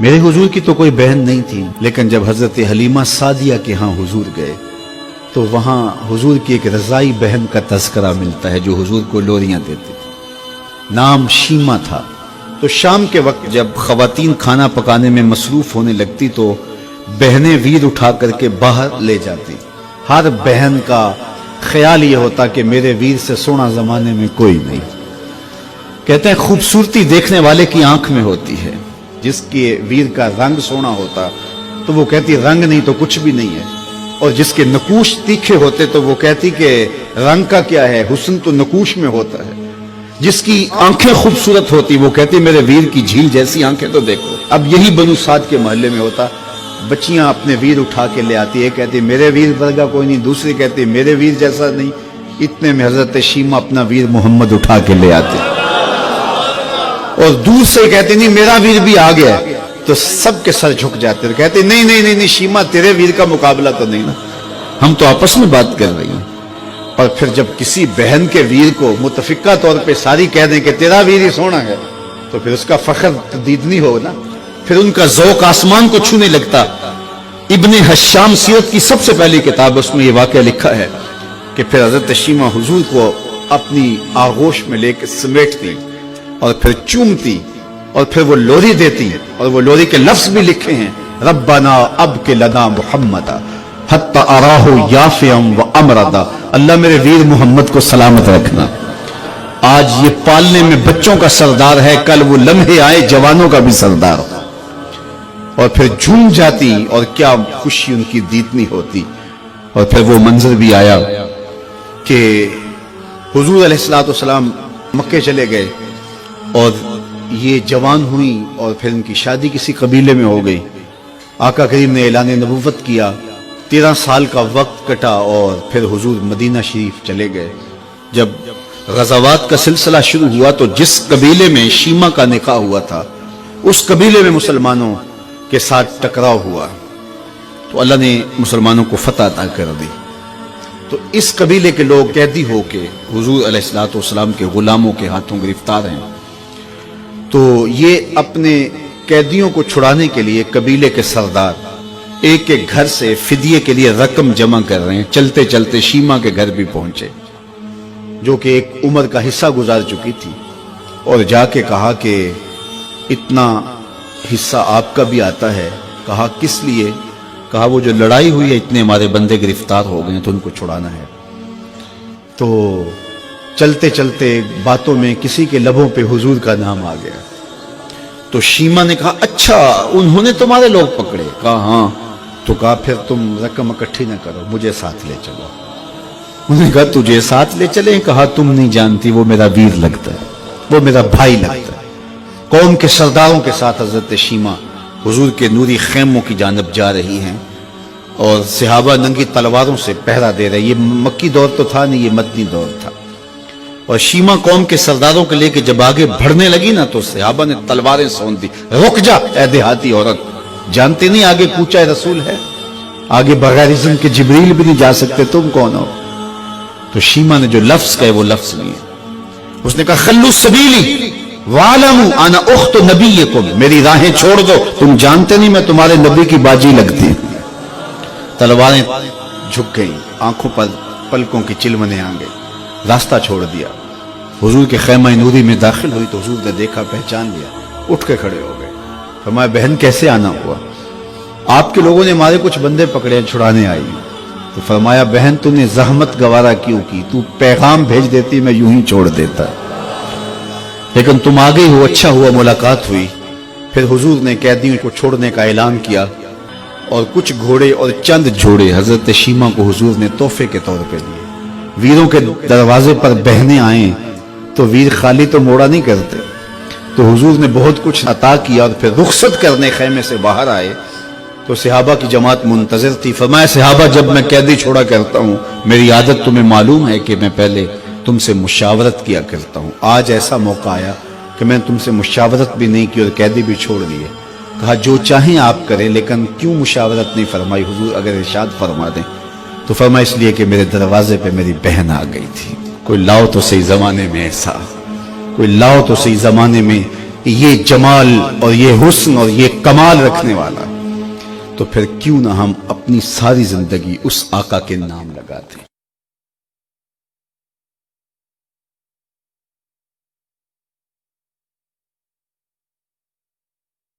میرے हुजूर की तो कोई बहन नहीं थी, लेकिन जब हजरत हलीमा सादिया के यहाँ हुजूर गए तो वहाँ हुजूर की एक रजाई बहन का तज़किरा मिलता है जो हुजूर को लोरियां देती थी। नाम शीमा था। तो शाम के वक्त जब खवातीन खाना पकाने में मसरूफ होने लगती तो बहनें वीर उठा करके बाहर ले जाती। हर बहन का ख्याल ये होता कि मेरे वीर से सोना जमाने में कोई नहीं। कहते हैं खूबसूरती देखने वाले की आंख में होती है। जिसके वीर का रंग सोना होता तो वो कहती रंग नहीं तो कुछ भी नहीं है, और जिसके नकूश तीखे होते तो वो कहती कि रंग का क्या है, हुस्न तो नकूश में होता है। जिसकी आंखें खूबसूरत होती वो कहती मेरे वीर की झील जैसी आंखें तो देखो। अब यही बनु साद के मोहल्ले में होता। बच्चियां अपने वीर उठा के ले आती, एक कहती मेरे वीर वर्गा कोई नहीं, दूसरी कहती मेरे वीर जैसा नहीं। इतने में हजरत शीमा अपना वीर मोहम्मद उठा के ले आते और दूर से कहते नहीं मेरा वीर भी आ गया, तो सबके सर झुक जाते और कहते नहीं नहीं नहीं नहीं शीमा तेरे वीर का मुकाबला तो नहीं ना, हम तो आपस में बात कर रही हैं। और फिर जब किसी बहन के वीर को मुतफिका तौर पे सारी कह दें कि तेरा वीर ही सोना है तो फिर उसका फख्र तदीदनी हो ना, फिर उनका ज़ौक़ आसमान को छूने लगता। इब्ने हश्शाम सीरत की सबसे पहली किताब, उसमें यह वाक़या लिखा है कि फिर हज़रत शीमा हुजूर को अपनी आगोश में लेकर समेटती और फिर चूमती और फिर वो लोरी देती, और वो लोरी के लफ्ज भी लिखे हैं रब्बना अब के लना मुहम्मदा हत्ता अराहु याफियम व अमरदा। अल्लाह मेरे वीर मोहम्मद को सलामत रखना। आज ये पालने में बच्चों का सरदार है, कल वो लम्हे आए जवानों का भी सरदार हो। और फिर झूम जाती और क्या खुशी उनकी दीदनी होती। और फिर वो मंजर भी आया कि हुजूर अलैहिस्सलाम मक्के चले गए और ये जवान हुई और फिर उनकी शादी किसी कबीले में हो गई। आका करीम ने ऐलान नबुव्वत किया, 13 साल का वक्त कटा और फिर हुजूर मदीना शरीफ चले गए। जब गज़ावात का सिलसिला शुरू हुआ तो जिस कबीले में शीमा का निकाह हुआ था उस कबीले में मुसलमानों के साथ टकराव हुआ तो अल्लाह ने मुसलमानों को फतह अता कर दी। तो इस कबीले के लोग कैदी होके हुजूर अलैहिस्सलाम के गुलामों के हाथों गिरफ्तार हैं। तो ये अपने कैदियों को छुड़ाने के लिए कबीले के सरदार एक एक घर से फिदिये के लिए रकम जमा कर रहे हैं। चलते चलते शीमा के घर भी पहुंचे जो कि एक उम्र का हिस्सा गुजार चुकी थी, और जाके कहा कि इतना हिस्सा आपका भी आता है। कहा किस लिए? कहा वो जो लड़ाई हुई है इतने हमारे बंदे गिरफ्तार हो गए तो उनको छुड़ाना है। तो चलते चलते बातों में किसी के लबों पे हुजूर का नाम आ गया। तो शीमा ने कहा अच्छा उन्होंने तुम्हारे लोग पकड़े? कहा हाँ। तो कहा फिर तुम रकम इकट्ठी ना करो, मुझे साथ ले चलो। उन्होंने कहा तुझे साथ ले चले? कहा तुम नहीं जानती वो मेरा वीर लगता है, वो मेरा भाई लगता है। कौम के सरदारों के साथ हजरत शीमा हुजूर के नूरी खेमों की जानब जा रही हैं और सहाबा नंगी तलवारों से पहरा दे रहे। ये मक्की दौर तो था नहीं, ये मदनी दौर था। और शीमा कौम के सरदारों के लेके जब आगे बढ़ने लगी ना तो सहाबा ने तलवारें सौंप दी। रुक जा ए देहाती औरत, जानते नहीं आगे कूचा रसूल है, आगे बगैर इज़्न के जिब्रील भी नहीं जा सकते, तुम कौन हो? तो शीमा ने जो लफ्ज कहे वो लफ्ज लिए। उसने कहा खल्लू सबीली वालमू अना उख्त नबीयकुम, मेरी राहें छोड़ दो, तुम जानते नहीं मैं तुम्हारे नबी की बाजी लगती हूं। तलवारें झुक गई, आंखों पर पलकों की चिलमने आ गई, रास्ता छोड़ दिया। हुजूर के खैमा नूरी में दाखिल हुई तो हुजूर ने देखा, पहचान लिया, उठ के खड़े हो गए। फरमाया बहन कैसे आना हुआ? आपके लोगों ने हमारे कुछ बंदे पकड़े, छुड़ाने आई। तो फरमाया बहन तूने जहमत गवारा क्यों की? तू पैगाम भेज देती मैं यूं ही छोड़ देता, लेकिन तुम आ गई हो, अच्छा हुआ मुलाकात हुई। फिर हुजूर ने कैदियों को छोड़ने का ऐलान किया और कुछ घोड़े और चंद जोड़े हजरत शीमा को हुजूर ने तोहफे के तौर पे दिए। वीरों के दरवाजे पर बहने आए तो वीर खाली तो मोड़ा नहीं करते, तो हुजूर ने बहुत कुछ अता किया। और फिर रुखसत करने खैमे से बाहर आए तो सहाबा की जमात मुंतजिर थी। फरमाया सहाबा जब मैं कैदी छोड़ा करता हूँ मेरी आदत तुम्हें मालूम है कि मैं पहले तुमसे मुशावरत किया करता हूँ। आज ऐसा मौका आया कि मैंने तुमसे मुशावरत भी नहीं की और कैदी भी छोड़ दिए। कहा जो चाहें आप करें, लेकिन क्यों मुशावरत नहीं फरमाई हुजूर? अगर इरशाद फरमा दें। तो फरमा इसलिए कि मेरे दरवाजे पे मेरी बहन आ गई थी। कोई लाओ तो सही जमाने में ऐसा, कोई लाओ तो सही जमाने में یہ جمال اور یہ حسن اور یہ کمال رکھنے والا، تو پھر کیوں نہ ہم اپنی ساری زندگی اس آقا کے نام